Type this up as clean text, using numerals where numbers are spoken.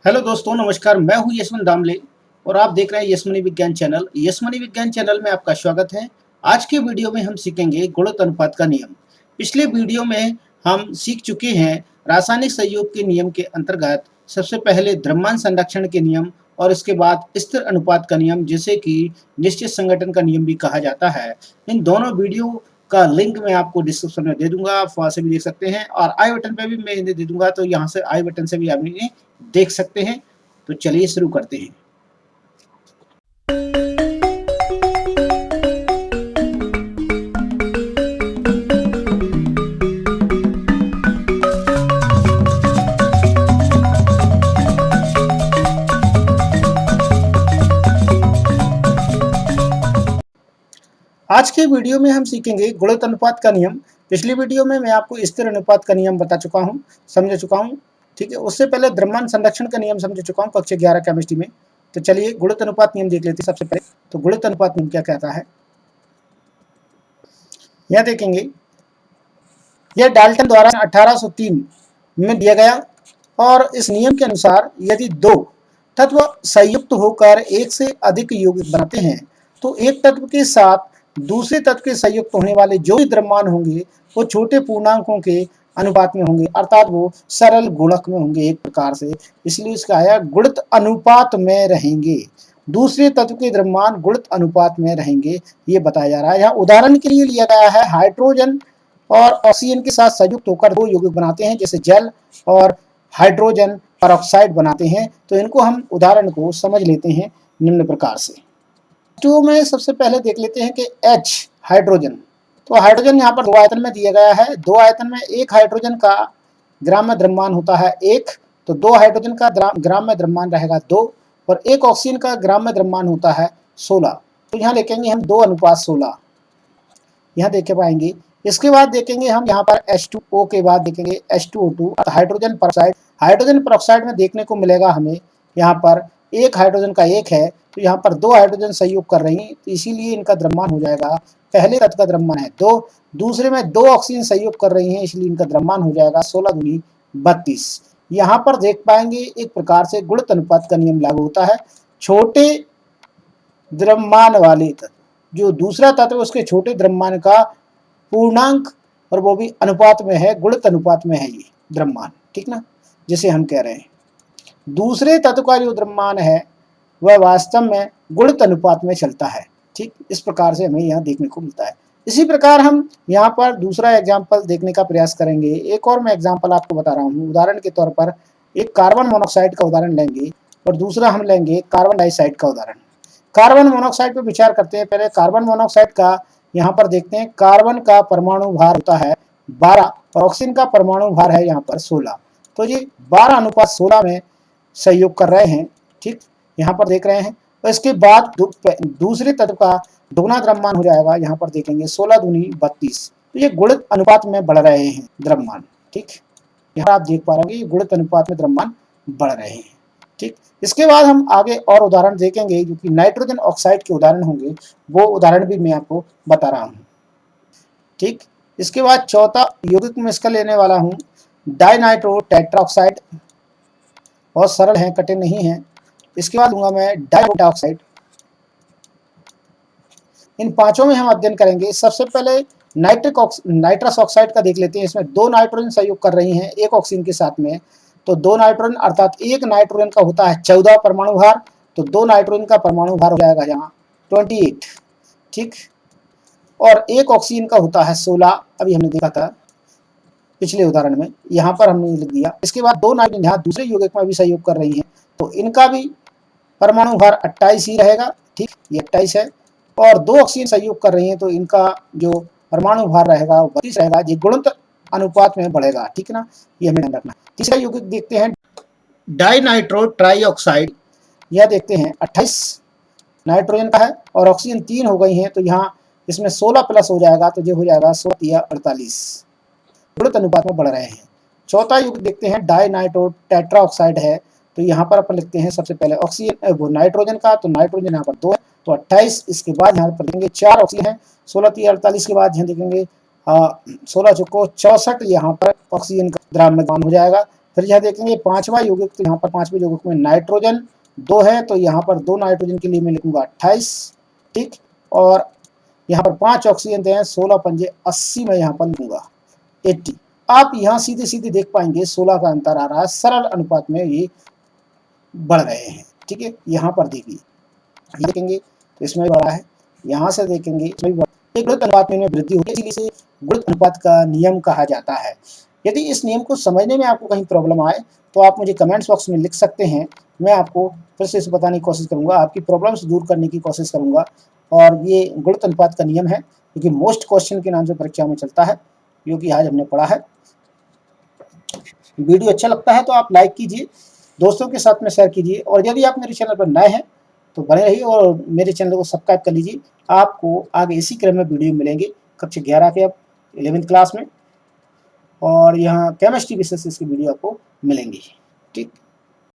Hello दोस्तों, नमस्कार। मैं हूं यशवंत दामले और आप देख रहे हैं यशमनी विज्ञान चैनल। यशमनी विज्ञान चैनल में आपका स्वागत है। आज के वीडियो में हम सीखेंगे गुणोत्तर अनुपात का नियम। पिछले वीडियो में हम सीख चुके हैं रासायनिक संयोग के नियम के अंतर्गत सबसे पहले द्रव्यमान संरक्षण के नियम और इसके बाद स्थिर अनुपात का नियम, जिसे कि निश्चित संघटन का नियम भी कहा जाता है। इन दोनों वीडियो का लिंक मैं आपको डिस्क्रिप्शन में दे दूंगा, आप वहां से भी देख सकते हैं और आई बटन पे भी मैं इन्हें दे दूंगा, तो यहाँ से आई बटन से भी आप इन्हें देख सकते हैं। तो चलिए शुरू करते हैं। आज के वीडियो में हम सीखेंगे गुणोत्तर अनुपात का नियम। पिछली वीडियो में मैं आपको स्थिर अनुपात का नियम बता चुका हूँ, समझा चुका हूँ। ठीक है, उससे पहले द्रव्यमान संरक्षण का नियम समझ चुका हूँ कक्षा 11 केमिस्ट्री में। तो चलिए गुणोत्तर अनुपात नियम देख लेते हैं। सबसे पहले तो गुणोत्तर अनुपात नियम क्या कहता है, यह देखेंगे। यह डाल्टन द्वारा 1803 में दिया गया और इस नियम के अनुसार यदि दो तत्व संयुक्त होकर एक से अधिक यौगिक बनाते हैं तो एक तत्व के साथ दूसरे तत्व के संयुक्त होने वाले जो भी द्रव्यमान होंगे वो छोटे पूर्णांकों के अनुपात में होंगे, अर्थात वो सरल गुणक में होंगे एक प्रकार से। इसलिए इसका आया गुणित अनुपात में रहेंगे, दूसरे तत्व के द्रव्यमान गुणित अनुपात में रहेंगे, ये बताया जा रहा है। यहाँ उदाहरण के लिए लिया गया है हाइड्रोजन और ऑक्सीजन के साथ संयुक्त होकर दो यौगिक बनाते हैं, जैसे जल और हाइड्रोजन परऑक्साइड बनाते हैं। तो इनको हम उदाहरण को समझ लेते हैं निम्न प्रकार से। तो में सबसे पहले देख लेते हैं कि H हाइड्रोजन। तो हाइड्रोजन यहाँ पर दो आयतन में दिया गया है। दो आयतन में एक हाइड्रोजन का ग्राम में द्रव्यमान होता है 1, तो दो हाइड्रोजन का ग्राम में द्रव्यमान रहेगा 2, और एक ऑक्सीजन का ग्राम में द्रव्यमान होता है 16। तो यहाँ देखेंगे हम 2:16 यहाँ देख पाएंगे। इसके बाद देखेंगे हम यहाँ पर H2O के बाद देखेंगे H2O2 hydrogen peroxide. Hydrogen peroxide में देखने को मिलेगा हमें यहाँ पर एक हाइड्रोजन का एक है, तो यहाँ पर दो हाइड्रोजन संयोग कर रही हैं, तो इसीलिए इनका द्रव्यमान हो जाएगा, पहले तत्व का द्रव्यमान है 2, दूसरे में दो ऑक्सीजन संयोग कर रही हैं, इसलिए इनका द्रव्यमान हो जाएगा 16 दूनी 32। यहाँ पर देख पाएंगे एक प्रकार से गुणित अनुपात का नियम लागू होता है। छोटे द्रव्यमान वाले तत्व, जो दूसरा तत्व उसके छोटे द्रव्यमान का पूर्णांक और वो भी अनुपात में है, गुणित अनुपात में है ये द्रव्यमान, ठीक ना। जिसे हम कह रहे हैं दूसरे तत्व का जो द्रव्यमान है वह वास्तव में गुणित अनुपात में चलता है। ठीक, इस प्रकार से हमें यहाँ देखने को मिलता है। इसी प्रकार हम यहाँ पर दूसरा एग्जाम्पल देखने का प्रयास करेंगे। एक और मैं एग्जाम्पल आपको बता रहा हूँ। उदाहरण के तौर पर एक कार्बन मोनोऑक्साइड का उदाहरण लेंगे और दूसरा हम लेंगे कार्बन डाइऑक्साइड का उदाहरण। कार्बन मोनोऑक्साइड पर विचार करते हैं। पहले कार्बन मोनोऑक्साइड का यहाँ पर देखते हैं। कार्बन का परमाणु भार होता है 12 और ऑक्सीजन का परमाणु भार है यहाँ पर 16। तो ये 12:16 में सहयोग कर रहे हैं। ठीक, यहाँ पर देख रहे हैं। तो इसके बाद दूसरे तत्व का दुगना द्रव्यमान हो जाएगा। यहाँ पर देखेंगे 16 दूनी 32। तो ये गुणित अनुपात में बढ़ रहे हैं द्रव्यमान। ठीक, यहाँ आप देख पा रहे हैं गुणित अनुपात में द्रव्यमान बढ़ रहे हैं। ठीक, इसके बाद हम आगे और उदाहरण देखेंगे जो कि नाइट्रोजन ऑक्साइड के उदाहरण होंगे, वो उदाहरण भी मैं आपको बता रहा हूँ। ठीक, इसके बाद चौथा यौगिक में इसका लेने वाला हूँ डाइनाइट्रो टेट्राऑक्साइड। बहुत सरल है, कठिन नहीं है। इसके बाद लूंगा मैं डाइऑक्साइड। इन पांचों में हम अध्ययन करेंगे। सबसे पहले नाइट्रस ऑक्साइड का देख लेते हैं। इसमें दो नाइट्रोजन सहयोग कर रही हैं एक ऑक्सीजन के साथ में, तो दो नाइट्रोजन अर्थात एक नाइट्रोजन का होता है 14 परमाणु भार, तो दो नाइट्रोजन का परमाणु भार हो जाएगा यहाँ 28। ठीक, और एक ऑक्सीजन का होता है 16, अभी हमने देखा था पिछले उदाहरण में, यहाँ पर हमने लिख दिया। इसके बाद दो नाइट्रोजन यहाँ दूसरे यौगिक में भी सहयोग कर रही हैं, तो इनका भी परमाणु भार 28 ही रहेगा। ठीक, ये 28 है, और दो ऑक्सीजन सहयोग कर रही हैं, तो इनका जो परमाणु भार रहेगा वो 32 रहेगा। ये गुणित अनुपात में बढ़ेगा। ठीक ना, ये हमें ध्यान रखना। तीसरा यौगिक देखते हैं डाइनाइट्रो ट्राइऑक्साइड। यह देखते हैं 28 नाइट्रोजन का है और ऑक्सीजन 3 हो गई हैं, तो यहाँ इसमें 16 प्लस हो जाएगा, तो ये हो जाएगा 16 48। गुणित अनुपात में बढ़ रहे हैं। चौथा युग देखते हैं डाइनाइट्रो टेट्राऑक्साइड है, तो यहाँ पर अपन लिखते हैं सबसे पहले ऑक्सीजन वो नाइट्रोजन का, तो नाइट्रोजन यहाँ पर 2 है, तो 28। इसके बाद यहाँ पर देखेंगे 4 ऑक्सीजन है, 16 48 के बाद यहाँ देखेंगे 16 चौको 64, यहाँ पर ऑक्सीजन का द्रव्यमान हो जाएगा। फिर यहाँ देखेंगे पांचवा यौगिक, तो यहाँ पर पांचवें यौगिक में नाइट्रोजन 2 है, तो यहाँ पर 2 नाइट्रोजन के लिए मैं लिखूंगा 28, ठीक। और यहाँ पर 5 ऑक्सीजन हैं, 16 पंजे 80 में यहाँ पर लूंगा 80। आप यहाँ सीधे सीधे देख पाएंगे 16 का अंतर आ रहा है, सरल अनुपात में ये बढ़ गए हैं, ठीक है। यहाँ पर देखिए, ये देखेंगे तो इसमें भी बढ़ा है, यहाँ से देखेंगे इसमें भी बढ़ा, गुणित अनुपात में वृद्धि होगी, इसलिए इसे गुणित अनुपात का नियम कहा जाता है। यदि इस नियम को समझने में आपको कहीं प्रॉब्लम आए तो आप मुझे कमेंट्स बॉक्स में लिख सकते हैं, मैं आपको फिर से इसे बताने की कोशिश करूंगा, आपकी प्रॉब्लम्स दूर करने की कोशिश करूंगा। और ये गुणित अनुपात का नियम है, क्योंकि मोस्ट क्वेश्चन के नाम से परीक्षा में चलता है, जो कि आज हमने पढ़ा है। वीडियो अच्छा लगता है तो आप लाइक कीजिए, दोस्तों के साथ में शेयर कीजिए, और यदि आप मेरे चैनल पर नए हैं तो बने रहिए और मेरे चैनल को सब्सक्राइब कर लीजिए। आपको आगे इसी क्रम में वीडियो मिलेंगे कक्षा 11 के, अब 11th क्लास में, और यहाँ केमिस्ट्री विषय से इसकी वीडियो आपको मिलेंगी, ठीक।